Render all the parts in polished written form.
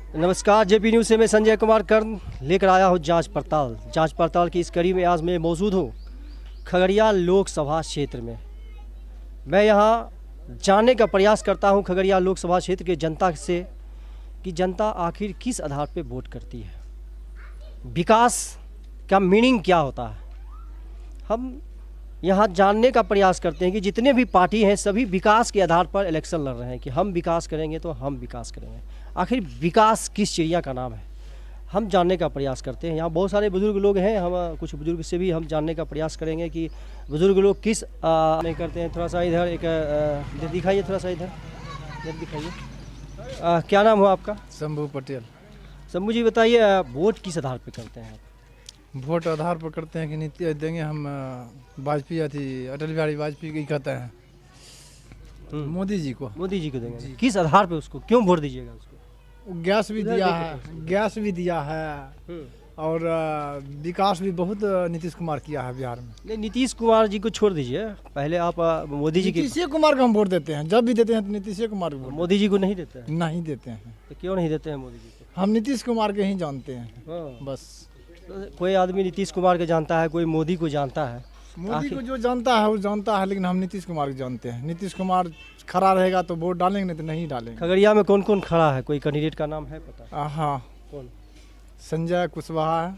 नमस्कार, JP news से मैं संजय कुमार कर्ण लेकर आया हूँ जांच पड़ताल की इस कड़ी में आज मैं मौजूद हूँ खगड़िया लोकसभा क्षेत्र में। मैं यहाँ जानने का प्रयास करता हूँ खगड़िया लोकसभा क्षेत्र के जनता से कि जनता आखिर किस आधार पर वोट करती है, विकास का मीनिंग क्या होता है। हम यहाँ जानने का प्रयास करते हैं कि जितने भी पार्टी हैं सभी विकास के आधार पर इलेक्शन लड़ रहे हैं कि हम विकास करेंगे तो हम विकास करेंगे। आखिर विकास किस चिड़िया का नाम है, हम जानने का प्रयास करते हैं। यहाँ बहुत सारे बुजुर्ग लोग हैं, हम कुछ बुजुर्ग से भी हम जानने का प्रयास करेंगे कि बुजुर्ग लोग किस नहीं करते हैं। थोड़ा सा इधर इधर दिखाइए, थोड़ा सा इधर दिखाइए। क्या नाम हो आपका? शंभू पटेल। शंभू जी बताइए, वोट किस आधार पर करते हैं आप? वोट आधार पर करते हैं कि नीति देंगे हम वाजपेयी अटल बिहारी वाजपेयी की कहते हैं मोदी जी को देंगे। किस आधार पे उसको क्यों वोट दीजिएगा? उसको गैस भी दिया है और विकास भी बहुत नीतीश कुमार किया है बिहार में। नहीं, नीतीश कुमार जी को छोड़ दीजिए, पहले आप मोदी जी नीतीश कुमार को हम वोट देते हैं, जब भी देते हैं तो नीतीश कुमार को। मोदी जी को नहीं देते हैं? नहीं देते हैं। तो क्यों नहीं देते हैं मोदी जी को? हम नीतीश कुमार के ही जानते हैं बस। कोई आदमी नीतीश कुमार को जानता है, कोई मोदी को जानता है। मोदी को जो जानता है वो जानता है, लेकिन हम नीतीश कुमार को जानते हैं। नीतीश कुमार खड़ा रहेगा तो वोट डालेंगे, नहीं तो नहीं डालेंगे। खगड़िया में कौन कौन खड़ा है, कोई कैंडिडेट का नाम है पता? हाँ, कौन? संजय कुशवाहा है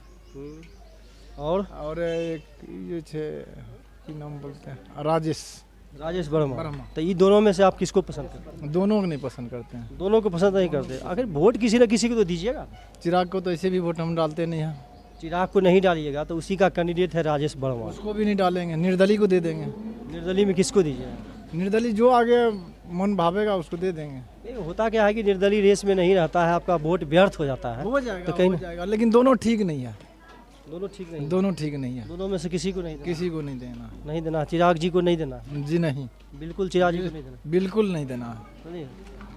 और एक ये की नाम बोलते हैं राजेश वर्मा। तो ये दोनों में से आप किसको पसंद करते हैं? दोनों को नहीं पसंद करते हैं। दोनों को पसंद नहीं करते। आखिर वोट किसी न किसी को तो दीजिएगा। चिराग को तो ऐसे भी वोट हम डालते नहीं हैं। चिराग को नहीं डालिएगा तो उसी का कैंडिडेट है राजेश वर्मा, उसको भी नहीं डालेंगे। निर्दलीय को दे देंगे। निर्दलीय में किसको दीजिएगा? निर्दलीय जो आगे मन भावेगा उसको दे देंगे। नहीं, होता क्या है कि निर्दलीय रेस में नहीं रहता है, आपका वोट व्यर्थ हो जाता है। हो जाएगा, तो कहीं हो जाएगा, लेकिन दोनों ठीक नहीं है। दोनों ठीक नहीं है। दोनों में से किसी को नहीं देना। नहीं देना। चिराग जी को नहीं देना? जी नहीं, बिल्कुल चिराग जी को नहीं देना। बिल्कुल नहीं देना।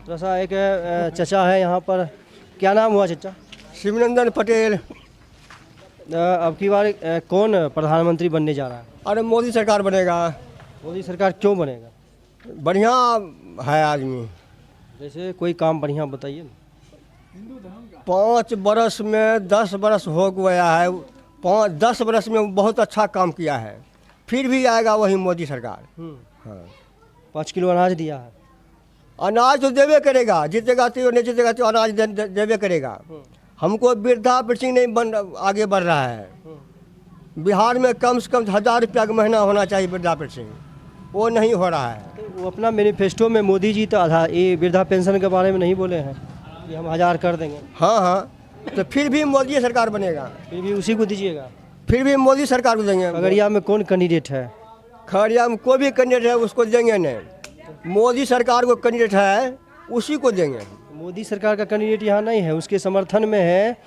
थोड़ा सा एक चचा है यहाँ पर, क्या नाम हुआ चचा? शिवनंदन पटेल। अब की बार कौन प्रधानमंत्री बनने जा रहा है? अरे मोदी सरकार बनेगा। मोदी सरकार क्यों बनेगा? बढ़िया है आदमी। जैसे कोई काम बढ़िया बताइए ना। 5 बरस में 10 बरस हो गया है। 10 बरस में बहुत अच्छा काम किया है, फिर भी आएगा वही मोदी सरकार। हाँ, 5 किलो अनाज दिया है। अनाज तो देवे करेगा, जीतेगा तो नहीं जीतेगा तो अनाज देवे करेगा। हमको वृद्धा पेंशन नहीं आगे बढ़ रहा है। बिहार में कम से कम 1000 रुपया का महीना होना चाहिए वृद्धा पेंशन, वो नहीं हो रहा है। तो वो अपना मैनिफेस्टो में मोदी जी तो आधार ये वृद्धा पेंशन के बारे में नहीं बोले हैं कि हम 1000 कर देंगे। हाँ, तो फिर भी मोदी सरकार बनेगा। फिर भी उसी को दीजिएगा? फिर भी मोदी सरकार को देंगे। खगड़िया में कौन कैंडिडेट है? खगड़िया में कोई भी कैंडिडेट है उसको देंगे नहीं। मोदी सरकार को कैंडिडेट है उसी को देंगे। मोदी सरकार का कैंडिडेट यहाँ नहीं है, उसके समर्थन में है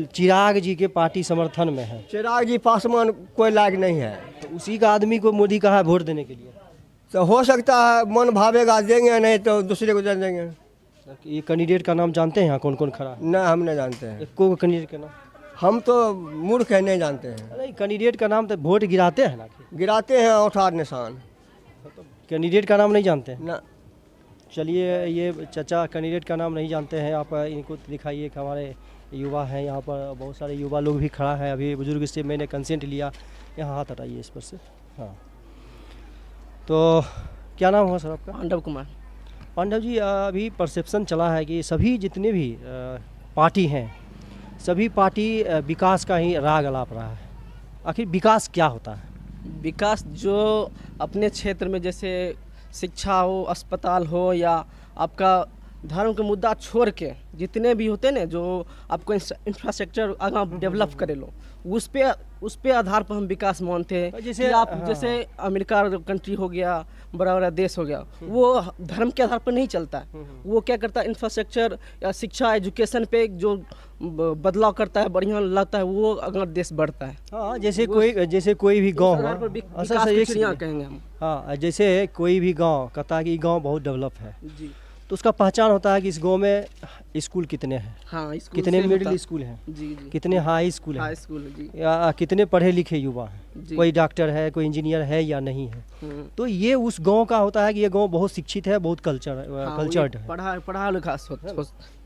चिराग जी के पार्टी समर्थन में है। चिराग जी पासवान कोई लायक नहीं है, तो उसी का आदमी को मोदी कहा है वोट देने के लिए। तो हो सकता है मन भावेगा देंगे, नहीं तो दूसरे को दे देंगे। ये कैंडिडेट का नाम जानते हैं यहाँ कौन कौन खड़ा है? नहीं, हम नहीं जानते हैं। को कैंडिडेट का नाम हम तो मूर्ख है, नहीं जानते हैं। नहीं, कैंडिडेट का नाम तो वोट गिराते हैं ना, गिराते हैं औठार निशान। कैंडिडेट का नाम नहीं जानते हैं ना। चलिए, ये चचा कैंडिडेट का नाम नहीं जानते हैं, आप इनको दिखाइए कि हमारे युवा हैं यहाँ पर, बहुत सारे युवा लोग भी खड़ा है। अभी बुजुर्ग से मैंने कंसेंट लिया, यहाँ हाथ हटाइए इस पर से। हाँ, तो क्या नाम हुआ सर आपका? पांडव कुमार। पांडव जी, अभी परसेप्शन चला है कि सभी जितने भी पार्टी हैं सभी पार्टी विकास का ही राग अलाप रहा है। आखिर विकास क्या होता है? विकास जो अपने क्षेत्र में जैसे शिक्षा हो, अस्पताल हो, या आपका धर्म के मुद्दा छोड़ के जितने भी होते ना, जो आपको इंफ्रास्ट्रक्चर आगे डेवलप करे लो, उस पे आधार पर हम विकास मानते हैं। जैसे आप जैसे अमेरिका कंट्री हो गया, बड़ा बड़ा देश हो गया, वो धर्म के आधार पर नहीं चलता है। वो क्या करता है, इंफ्रास्ट्रक्चर या शिक्षा एजुकेशन पे जो बदलाव करता है, बढ़िया लगता है, वो अगर देश बढ़ता है। हाँ, जैसे कोई भी गाँव हो, कहेंगे हम। हाँ, जैसे कोई भी गाँव कहता है कि गाँव बहुत डेवलप है, तो उसका पहचान होता है कि इस गांव में स्कूल कितने हैं? हाँ, स्कूल कितने से मिडिल होता- स्कूल हैं? जी जी, कितने हाई स्कूल हैं? हाई स्कूल है जी। कितने पढ़े लिखे युवा हैं? जी। कोई डॉक्टर है, कोई इंजीनियर है या नहीं है? तो ये उस गांव का होता है कि ये गांव बहुत शिक्षित है, बहुत हाँ, कल्चर्ड वही है। पढ़ा लिखा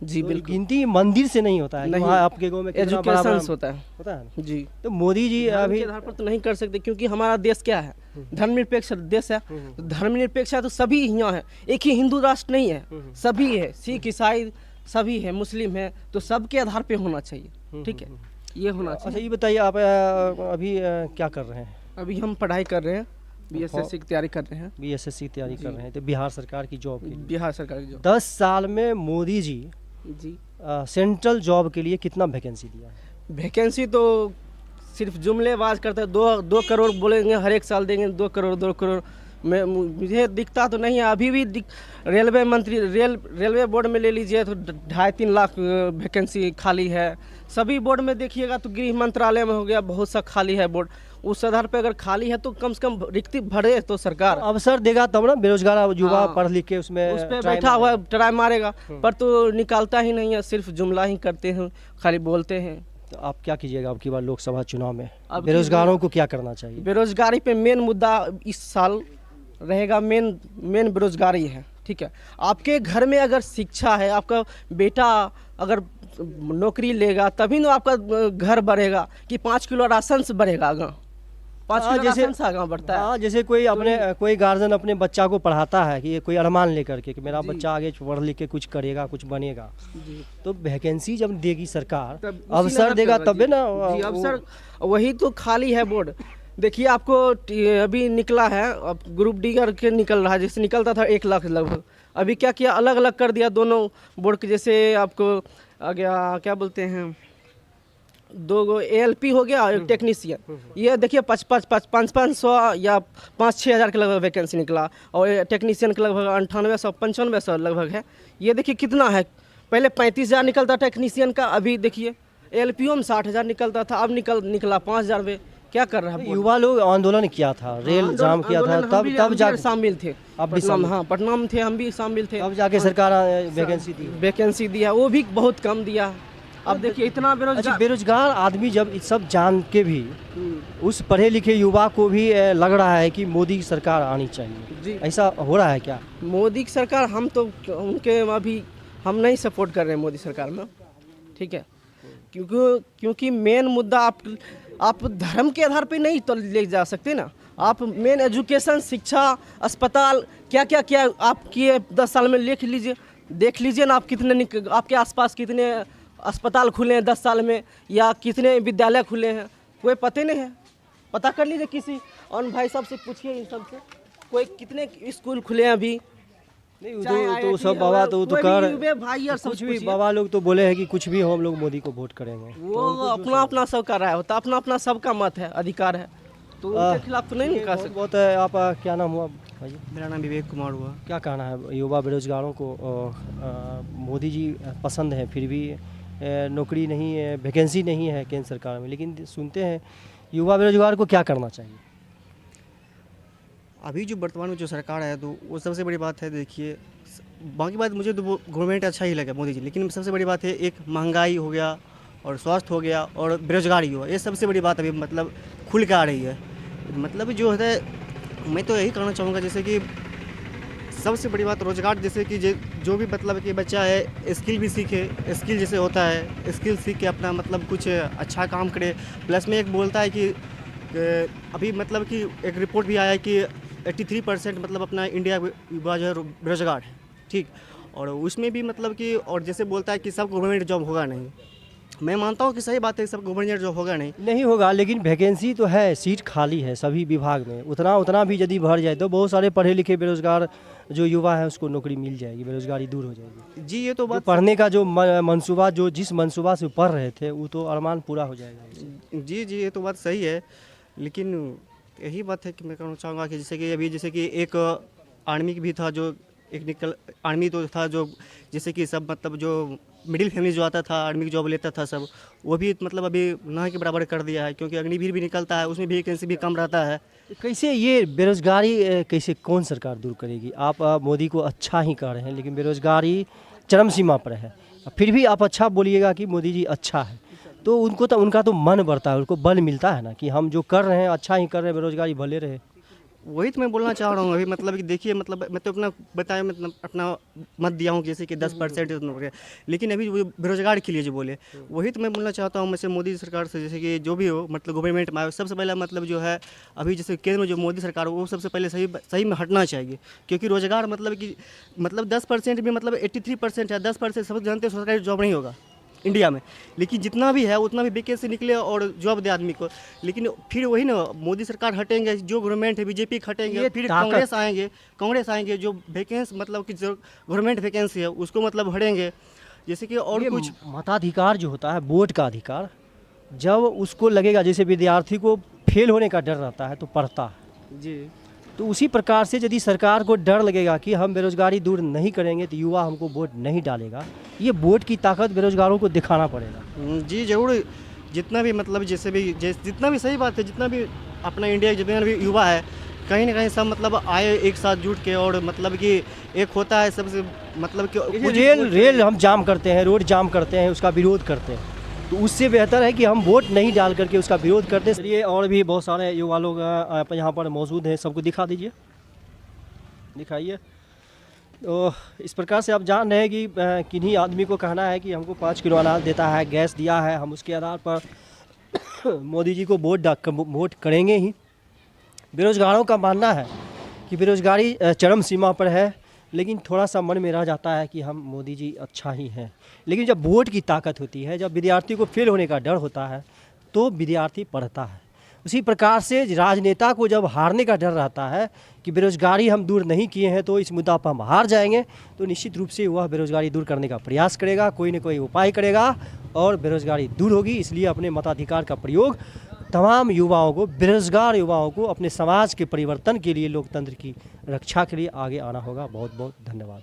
जी तो बिल्कुल। गिनती मंदिर से नहीं होता है कि नहीं, वहाँ आपके गांव में कितना बड़ा एजुकेशन होता है होता है ना? जी। तो मोदी जी धर्म अभी के आधार पर तो नहीं कर सकते, क्योंकि हमारा देश क्या है, धर्मनिरपेक्ष देश है। तो धर्मनिरपेक्ष है तो सभी यहाँ है, एक ही हिंदू राष्ट्र नहीं है, सभी है, सिख ईसाई सभी है, मुस्लिम है, तो सबके आधार पे होना चाहिए। ठीक है, ये होना अच्छा चाहिए। ये बताइए आप अभी क्या कर रहे हैं? अभी हम पढ़ाई कर रहे हैं, बीएसएससी की तैयारी कर रहे हैं, बीएसएससी की तैयारी कर रहे हैं, तो बिहार सरकार की जॉब के लिए बिहार सरकार की जॉब 10 साल में मोदी जी जी। सेंट्रल जॉब के लिए कितना वैकेंसी दिया है? वैकेंसी तो सिर्फ जुमलेबाज करते हैं, 2 करोड़ बोलेंगे हर एक साल देंगे, 2 करोड़ में मुझे दिखता तो नहीं है। अभी भी रेलवे मंत्री रेलवे बोर्ड में ले लीजिए तो 2.5-3 लाख वैकेंसी खाली है। सभी बोर्ड में देखिएगा तो गृह मंत्रालय में हो गया, बहुत सा खाली है बोर्ड। उस आधार पर अगर खाली है तो कम से कम रिक्ति भरे तो सरकार अवसर देगा तब ना, बेरोजगार युवा हाँ, पढ़ लिख के उसमें उस पर try बैठा हुआ मारेगा। ट्राई मारेगा, पर तो निकालता ही नहीं है, सिर्फ जुमला ही करते हैं, खाली बोलते हैं। तो आप क्या कीजिएगा अब की बार लोकसभा चुनाव में? अब की बेरोजगारों को क्या करना चाहिए? बेरोजगारी पे मेन मुद्दा इस साल रहेगा, मेन बेरोजगारी है। ठीक है, आपके घर में अगर शिक्षा है, आपका बेटा अगर नौकरी लेगा तभी ना आपका घर बढ़ेगा, कि 5 किलो राशन से बढ़ेगा आगा, 5 हाँ, किलो जैसे- राशन से आगा बढ़ता है। हाँ, जैसे कोई गार्जियन अपने बच्चा को पढ़ाता है कि ये कोई अरमान लेकर के कि मेरा बच्चा आगे पढ़ लिख के कुछ करेगा, कुछ बनेगा, जी। तो वैकेंसी जब देगी सरकार, तब उसी अवसर नजर देगा से तबे जी। ना जी, अवसर वही तो खाली है बोर्ड। देखिए आपको अभी निकला है, अब ग्रुप डी करके निकल रहा है, जैसे निकलता था 1 लाख लगभग, अभी क्या किया, अलग अलग कर दिया दोनों बोर्ड के। जैसे आपको आ गया क्या बोलते हैं, 2 ALP हो गया, एक टेक्नीशियन। ये देखिए 500 या 5-6 हज़ार के लगभग वैकेंसी निकला, और टेक्नीशियन के लगभग 9800-9500 लगभग है। ये देखिए कितना है, पहले 35,000 निकलता टेक्नीशियन का, अभी देखिए ALPO में 60,000 निकलता था, अब निकला 5,000 में। क्या कर रहा है? युवा लोग आंदोलन किया था, रेल जाम किया था, तब जाके शामिल थे, आप भी पटना में, हाँ पटना में थे, हम भी शामिल थे। तब जाके सरकार वैकेंसी दी। वैकेंसी दिया, वो भी बहुत कम दिया। अब देखिए इतना अच्छा, बेरोजगार। बेरोजगार आदमी जब इस सब जान के भी उस पढ़े लिखे युवा को भी लग रहा है कि मोदी की सरकार आनी चाहिए, जी। ऐसा हो रहा है क्या? मोदी की सरकार, हम तो उनके अभी हम नहीं सपोर्ट कर रहे हैं मोदी सरकार में। ठीक है, क्योंकि मेन मुद्दा आप धर्म के आधार पे नहीं तो ले जा सकते ना। आप मेन एजुकेशन, शिक्षा, अस्पताल क्या क्या क्या आप किए 10 साल में, लिख लीजिए, देख लीजिए ना, आप आपके आसपास कितने अस्पताल खुले हैं 10 साल में, या कितने विद्यालय खुले हैं, कोई पता नहीं है। पता कर लीजिए किसी और भाई साहब से पूछिए, इन सब से कोई कितने स्कूल खुले हैं अभी। नहीं चाहे तो IIT सब बाबा तो कोई कर भी युवे भाई और सब कुछ भी पूछिए। बाबा लोग तो बोले हैं कि कुछ भी हो हम लोग मोदी को वोट करेंगे। वो अपना अपना सबका राय होता है, अपना अपना सबका मत है, अधिकार है, तो उनके खिलाफ तो नहीं कर सकते। बहुत आप क्या नाम हुआ भाई? मेरा नाम विवेक कुमार हुआ। क्या कहना है युवा बेरोजगारों को? मोदी जी पसंद है, फिर भी नौकरी नहीं है, वैकेंसी नहीं है केंद्र सरकार में, लेकिन सुनते हैं युवा बेरोजगार को क्या करना चाहिए? अभी जो वर्तमान में जो सरकार है तो वो सबसे बड़ी बात है, देखिए बाकी बात मुझे तो वो गवर्नमेंट अच्छा ही लगा मोदी जी, लेकिन सबसे बड़ी बात है एक महंगाई हो गया और स्वास्थ्य हो गया और बेरोजगारी हुआ, ये सबसे बड़ी बात अभी मतलब खुल के आ रही है। मतलब जो है मैं तो यही कहना चाहूँगा, जैसे कि सबसे बड़ी बात रोजगार, जैसे कि जो भी मतलब कि बच्चा है स्किल भी सीखे, स्किल जैसे होता है स्किल सीख के अपना मतलब कुछ अच्छा काम करे। प्लस में एक बोलता है कि अभी मतलब कि एक रिपोर्ट भी आया है कि 83% मतलब अपना इंडिया युवा जो है बेरोजगार है, ठीक। और उसमें भी मतलब कि और जैसे बोलता है कि सब गवर्नमेंट जॉब होगा नहीं, मैं मानता हूँ कि सही बात है, सब गवर्नमेंट जॉब होगा नहीं होगा, लेकिन वैकेंसी तो है, सीट खाली है सभी विभाग में, उतना भी यदि भर जाए तो बहुत सारे पढ़े लिखे बेरोजगार जो युवा है उसको नौकरी मिल जाएगी, बेरोजगारी दूर हो जाएगी। जी। ये तो जो बात पढ़ने का जो मंसूबा, जो जिस मंसूबा से पढ़ रहे थे वो तो अरमान पूरा हो जाएगा। जी ये तो बात सही है, लेकिन यही बात है कि मैं कहना चाहूँगा कि जैसे कि एक आर्मी भी था, जो एक आर्मी तो था जो जैसे कि सब मतलब जो मिडिल फैमिली जो आता था आर्मी की जॉब लेता था सब, वो भी मतलब अभी ना के बराबर कर दिया है, क्योंकि अग्निवीर भी निकलता है, उसमें भी वैकेंसी भी कम रहता है। कैसे ये बेरोजगारी कैसे कौन सरकार दूर करेगी? आप मोदी को अच्छा ही कह रहे हैं, लेकिन बेरोजगारी चरम सीमा पर है। फिर भी आप अच्छा बोलिएगा कि मोदी जी अच्छा है, तो उनका तो मन बढ़ता है, उनको बल मिलता है ना कि हम जो कर रहे हैं अच्छा ही कर रहे हैं, बेरोजगारी भले रहे। वही तो मैं बोलना चाह रहा हूँ अभी, मतलब कि देखिए, मतलब मैं तो अपना बताया, मतलब अपना मत दिया हूँ जैसे कि 10%, लेकिन अभी वो बेरोजगार के लिए जो बोले, वही तो मैं बोलना चाहता हूँ मैं मोदी सरकार से, जैसे कि जो भी हो, मतलब गवर्नमेंट में आए, सबसे पहला मतलब जो है अभी जैसे केंद्र में जो मोदी सरकार हो, वो सबसे पहले सही में हटना चाहिए, क्योंकि रोजगार मतलब 10% भी मतलब 83% है, 10% सब जानते हैं सरकारी जॉब नहीं होगा इंडिया में, लेकिन जितना भी है उतना भी वैकेंसी निकले और जॉब दे आदमी को। लेकिन फिर वही ना, मोदी सरकार हटेंगे, जो गवर्नमेंट है बीजेपी हटेंगे, ये फिर ताकत- कांग्रेस आएंगे, जो वैकेंसी मतलब कि जो गवर्नमेंट वैकेंसी है उसको मतलब हटेंगे, जैसे कि और ये कुछ मताधिकार जो होता है, वोट का अधिकार, जब उसको लगेगा, जैसे विद्यार्थी को फेल होने का डर रहता है तो पढ़ता है, जी। तो उसी प्रकार से यदि सरकार को डर लगेगा कि हम बेरोजगारी दूर नहीं करेंगे तो युवा हमको वोट नहीं डालेगा, ये वोट की ताकत बेरोजगारों को दिखाना पड़ेगा। जी जरूर, जितना भी मतलब जितना भी सही बात है, जितना भी अपना इंडिया के जितना भी युवा है, कहीं ना कहीं सब मतलब आए एक साथ जुट के, और मतलब कि एक होता है सबसे, मतलब कि जैसे रेल हम जाम करते हैं, रोड जाम करते हैं, उसका विरोध करते हैं, तो उससे बेहतर है कि हम वोट नहीं डाल करके उसका विरोध करते हैं। चलिए, और भी बहुत सारे युवा लोग यहाँ पर मौजूद हैं, सबको दिखा दीजिए, दिखाइए। तो इस प्रकार से आप जान रहे हैं कि किन्हीं आदमी को कहना है कि हमको 5 किलो अनाज देता है, गैस दिया है, हम उसके आधार पर मोदी जी को वोट करेंगे ही। बेरोजगारों का मानना है कि बेरोजगारी चरम सीमा पर है, लेकिन थोड़ा सा मन में रह जाता है कि हम मोदी जी अच्छा ही हैं। लेकिन जब वोट की ताकत होती है, जब विद्यार्थी को फेल होने का डर होता है, तो विद्यार्थी पढ़ता है। उसी प्रकार से राजनेता को जब हारने का डर रहता है कि बेरोजगारी हम दूर नहीं किए हैं तो इस मुद्दा पर हम हार जाएंगे, तो निश्चित रूप से वह बेरोजगारी दूर करने का प्रयास करेगा, कोई न कोई उपाय करेगा और बेरोजगारी दूर होगी। इसलिए अपने मताधिकार का प्रयोग तमाम युवाओं को, बेरोजगार युवाओं को अपने समाज के परिवर्तन के लिए, लोकतंत्र की रक्षा के लिए आगे आना होगा। बहुत बहुत धन्यवाद।